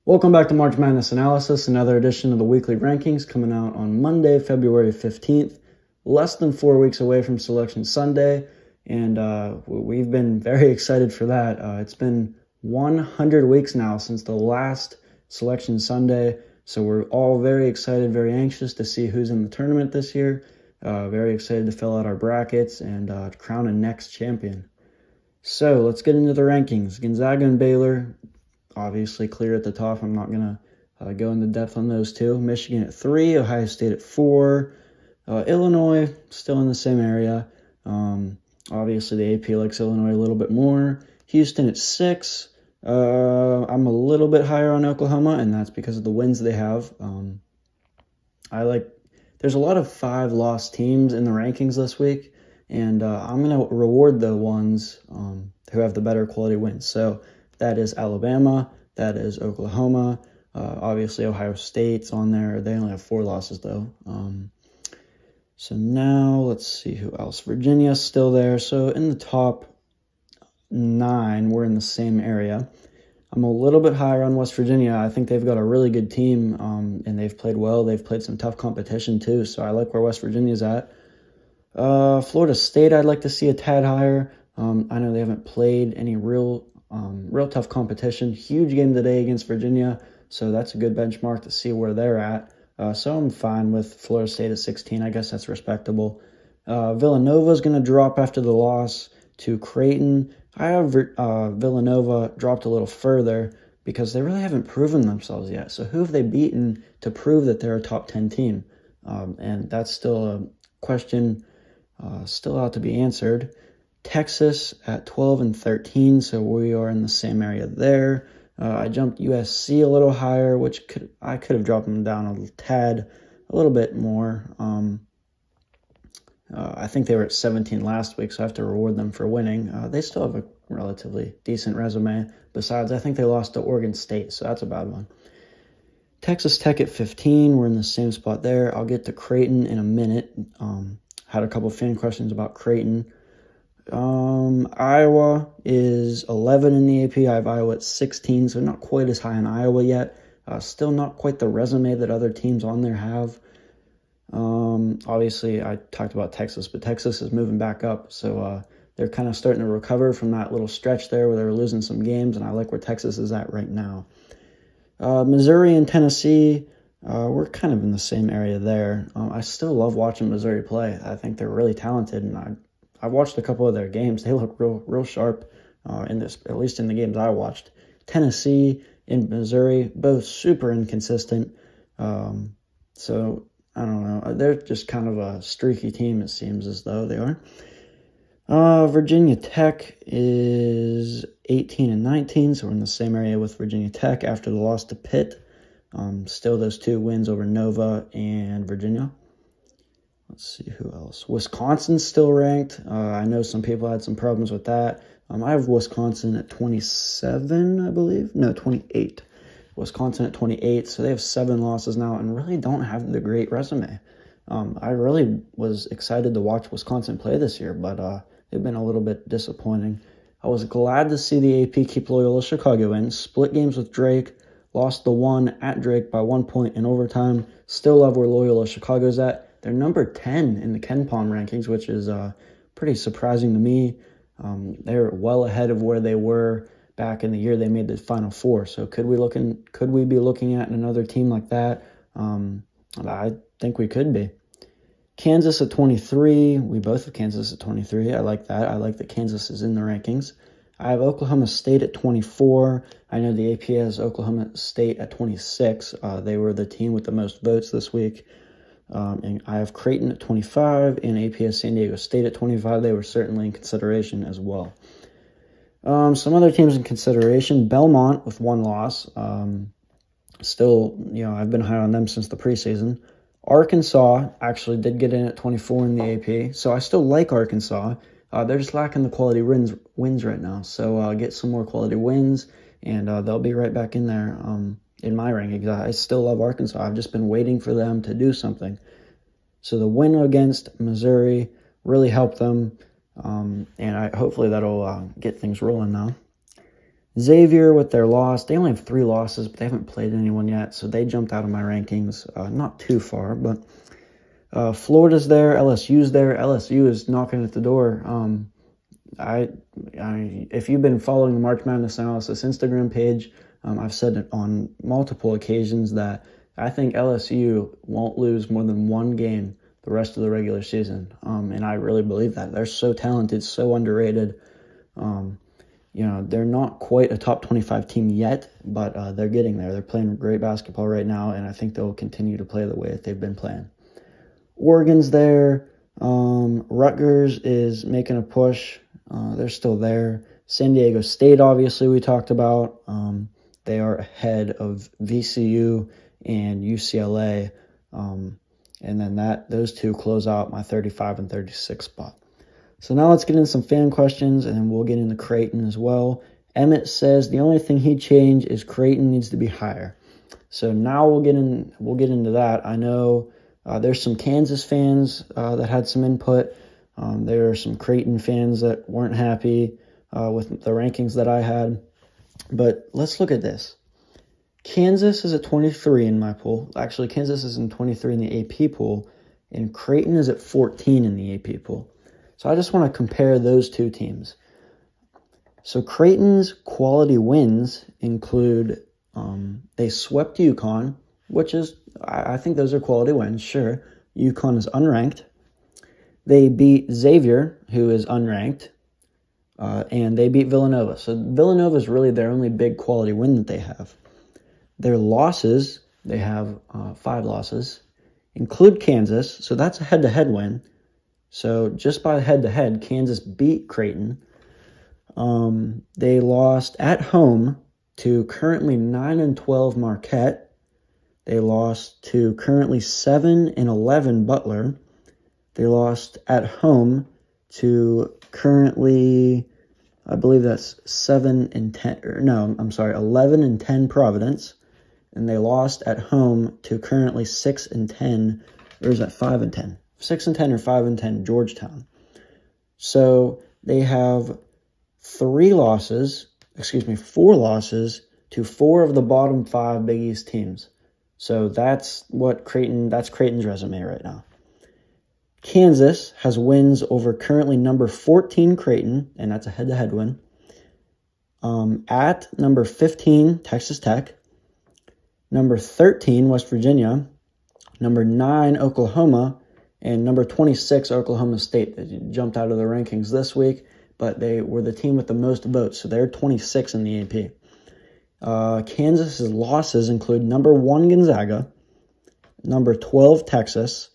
Welcome back to March Madness Analysis, another edition of the weekly rankings coming out on Monday, February 15th, less than 4 weeks away from Selection Sunday, and we've been very excited for that. It's been 100 weeks now since the last Selection Sunday, so we're all very excited, very anxious to see who's in the tournament this year, very excited to fill out our brackets and crown a next champion. So let's get into the rankings. Gonzaga and Baylor, obviously clear at the top. I'm not going to go into depth on those two. Michigan at 3, Ohio State at 4, Illinois still in the same area. Obviously the AP likes Illinois a little bit more. Houston at 6. I'm a little bit higher on Oklahoma, and that's because of the wins they have. There's a lot of 5-loss teams in the rankings this week, and I'm going to reward the ones who have the better quality wins. So that is Alabama, that is Oklahoma, obviously Ohio State's on there. They only have 4 losses, though. So now let's see who else. Virginia's still there. So in the top 9, we're in the same area. I'm a little bit higher on West Virginia. I think they've got a really good team, and they've played well. They've played some tough competition, too, so I like where West Virginia's at. Florida State, I'd like to see a tad higher. I know they haven't played any real tough competition. Huge game today against Virginia, so that's a good benchmark to see where they're at. So I'm fine with Florida State at 16. I guess that's respectable. Villanova's going to drop after the loss to Creighton. I have Villanova dropped a little further because they really haven't proven themselves yet. So who have they beaten to prove that they're a top 10 team? And that's still a question still out to be answered. Texas at 12 and 13, so we are in the same area there. I jumped USC a little higher, which I could have dropped them down a little bit more. I think they were at 17 last week, so I have to reward them for winning. They still have a relatively decent resume. Besides, I think they lost to Oregon State, so that's a bad one. Texas Tech at 15, we're in the same spot there. I'll get to Creighton in a minute. Had a couple fan questions about Creighton. Iowa is 11 in the AP. I have Iowa at 16, so not quite as high in Iowa yet. Still not quite the resume that other teams on there have. Obviously, I talked about Texas, but Texas is moving back up, so they're kind of starting to recover from that little stretch there where they were losing some games, and I like where Texas is at right now. Missouri and Tennessee, we're kind of in the same area there. I still love watching Missouri play. I think they're really talented, and I've watched a couple of their games. They look real sharp at least in the games I watched. Tennessee and Missouri, both super inconsistent. So, I don't know. They're just kind of a streaky team, it seems as though they are. Virginia Tech is 18 and 19, so we're in the same area with Virginia Tech after the loss to Pitt. Still those 2 wins over Nova and Virginia. Let's see who else. Wisconsin's still ranked. I know some people had some problems with that. I have Wisconsin at 27, I believe. No, 28. Wisconsin at 28, so they have 7 losses now and really don't have the great resume. I really was excited to watch Wisconsin play this year, but they've been a little bit disappointing. I was glad to see the AP keep Loyola Chicago in. Split games with Drake. Lost the one at Drake by 1 point in overtime. Still love where Loyola Chicago's at. They're number 10 in the KenPom rankings, which is pretty surprising to me. They're well ahead of where they were back in the year they made the Final Four. So could we be looking at another team like that? I think we could be. Kansas at 23. We both have Kansas at 23. I like that. I like that Kansas is in the rankings. I have Oklahoma State at 24. I know the AP has Oklahoma State at 26. They were the team with the most votes this week. And I have Creighton at 25 and AP has San Diego State at 25. They were certainly in consideration as well. Some other teams in consideration. Belmont with 1 loss. Still, I've been high on them since the preseason. Arkansas actually did get in at 24 in the AP, so I still like Arkansas. They're just lacking the quality wins right now. So get some more quality wins, and they'll be right back in there in my rankings. I still love Arkansas. I've just been waiting for them to do something. So the win against Missouri really helped them, and hopefully that'll get things rolling now. Xavier with their loss, they only have 3 losses, but they haven't played anyone yet, so they jumped out of my rankings. Not too far, but Florida's there, LSU's there. LSU is knocking at the door. If you've been following the March Madness Analysis Instagram page, I've said it on multiple occasions that I think LSU won't lose more than 1 game the rest of the regular season, and I really believe that. They're so talented, so underrated. They're not quite a top 25 team yet, but they're getting there. They're playing great basketball right now, and I think they'll continue to play the way that they've been playing. Oregon's there. Rutgers is making a push. They're still there. San Diego State, obviously, we talked about. They are ahead of VCU and UCLA. And then those 2 close out my 35 and 36 spot. So now let's get into some fan questions, and then we'll get into Creighton as well. Emmett says the only thing he'd change is Creighton needs to be higher. So now we'll get into that. I know there's some Kansas fans that had some input. There are some Creighton fans that weren't happy with the rankings that I had. But let's look at this. Kansas is at 23 in my pool. Actually, Kansas is in 23 in the AP pool, and Creighton is at 14 in the AP pool. So I just want to compare those 2 teams. So Creighton's quality wins include they swept UConn, which is, I think those are quality wins, sure. UConn is unranked. They beat Xavier, who is unranked, and they beat Villanova. So Villanova is really their only big quality win that they have. Their losses, they have 5 losses, include Kansas, so that's a head-to-head win. So just by head-to-head, Kansas beat Creighton. They lost at home to currently 9-12 Marquette. They lost to currently 7-11 Butler. They lost at home to currently, I believe that's 11-10 Providence. And they lost at home to currently 6-10, or is that 5-10? 6-10 or 5-10 Georgetown. So they have 4 losses to 4 of the bottom 5 Big East teams. So that's Creighton's resume right now. Kansas has wins over currently number 14 Creighton, and that's a head-to-head win. At number 15, Texas Tech. Number 13, West Virginia. Number 9, Oklahoma. And number 26, Oklahoma State. They jumped out of the rankings this week, but they were the team with the most votes, so they're 26 in the AP. Kansas's losses include number 1, Gonzaga, number 12, Texas,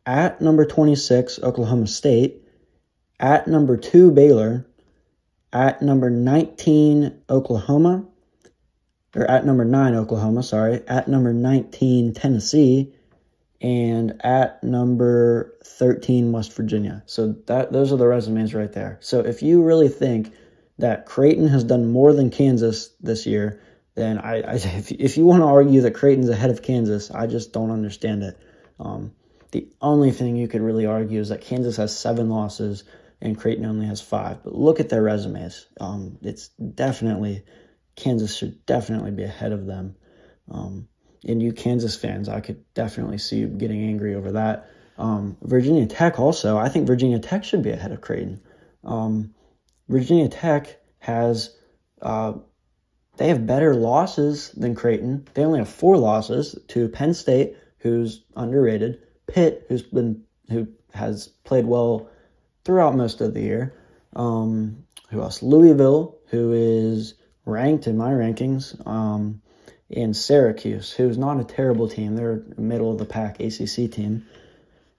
at number 26, Oklahoma State, at number 2, Baylor, at number 19, Oklahoma, or at number 9, Oklahoma, sorry, at number 19, Tennessee, and at number 13, West Virginia. So those are the resumes right there. So if you really think that Creighton has done more than Kansas this year, then if you want to argue that Creighton's ahead of Kansas, I just don't understand it. The only thing you could really argue is that Kansas has 7 losses and Creighton only has 5. But look at their resumes. Kansas should definitely be ahead of them. And you Kansas fans, I could definitely see you getting angry over that. Virginia Tech also, I think Virginia Tech should be ahead of Creighton. Virginia Tech has, they have better losses than Creighton. They only have 4 losses to Penn State, who's underrated, Pitt, who has played well throughout most of the year. Who else? Louisville, who is ranked in my rankings. And Syracuse, who's not a terrible team. They're a middle-of-the-pack ACC team.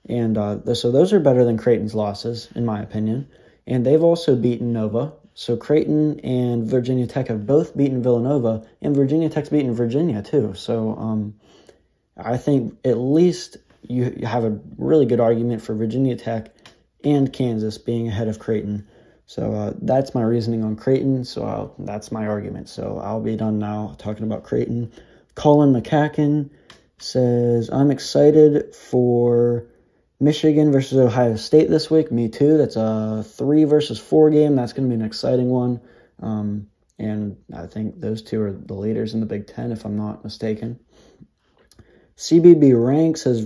And so those are better than Creighton's losses, in my opinion. And they've also beaten Nova. So Creighton and Virginia Tech have both beaten Villanova, and Virginia Tech's beaten Virginia, too. So I think at least you have a really good argument for Virginia Tech and Kansas being ahead of Creighton. So that's my reasoning on Creighton, so that's my argument. So I'll be done now talking about Creighton. Colin McCacken says, I'm excited for Michigan versus Ohio State this week. Me too. That's a 3 versus 4 game. That's going to be an exciting one. And I think those two are the leaders in the Big Ten, if I'm not mistaken. CBB ranks as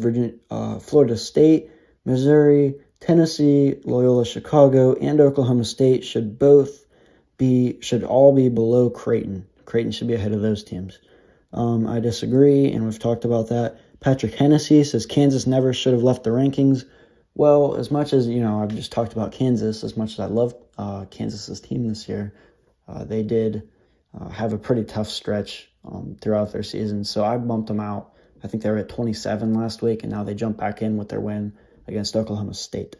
Florida State, Missouri, Tennessee, Loyola Chicago, and Oklahoma State should all be below Creighton. Creighton should be ahead of those teams. I disagree, and we've talked about that. Patrick Hennessy says Kansas never should have left the rankings. Well, as much as, I've just talked about Kansas, as much as I love Kansas's team this year, they did have a pretty tough stretch throughout their season, so I bumped them out. I think they were at 27 last week, and now they jump back in with their win against Oklahoma State.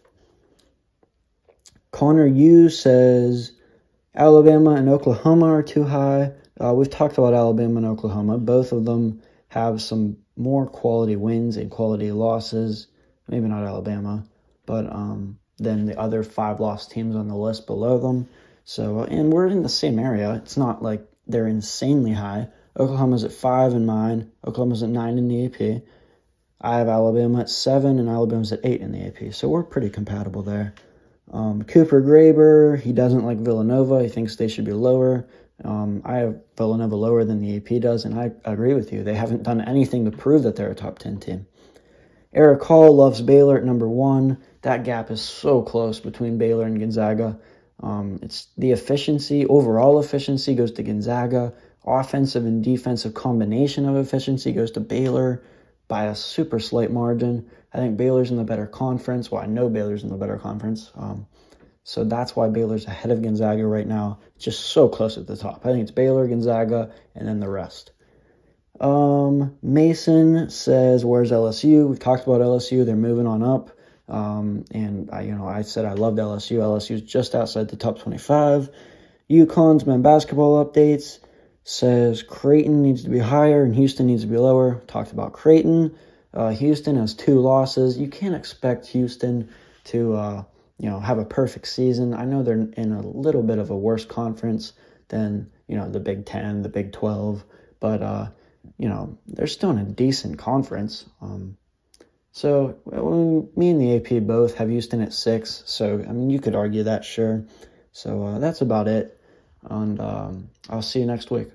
Connor Yu says Alabama and Oklahoma are too high. We've talked about Alabama and Oklahoma. Both of them have some more quality wins and quality losses. Maybe not Alabama, but than the other 5 loss teams on the list below them. So, and we're in the same area. It's not like they're insanely high. Oklahoma's at 5 in mine. Oklahoma's at 9 in the AP. I have Alabama at 7, and Alabama's at 8 in the AP. So we're pretty compatible there. Cooper Graber, he doesn't like Villanova. He thinks they should be lower. I have Villanova lower than the AP does, and I agree with you. They haven't done anything to prove that they're a top 10 team. Eric Hall loves Baylor at number 1. That gap is so close between Baylor and Gonzaga. It's the efficiency, overall efficiency goes to Gonzaga. Offensive and defensive combination of efficiency goes to Baylor by a super slight margin. I think Baylor's in the better conference. Well, I know Baylor's in the better conference. So that's why Baylor's ahead of Gonzaga right now. It's just so close at the top. I think it's Baylor, Gonzaga, and then the rest. Mason says, where's LSU? We've talked about LSU. They're moving on up. And I said I loved LSU. LSU's just outside the top 25. UConn's men basketball updates says Creighton needs to be higher and Houston needs to be lower. Talked about Creighton. Houston has 2 losses. You can't expect Houston to have a perfect season. I know they're in a little bit of a worse conference than the Big Ten, the Big 12, but they're still in a decent conference. So me and the AP both have Houston at 6. So you could argue that, sure. So that's about it, and I'll see you next week.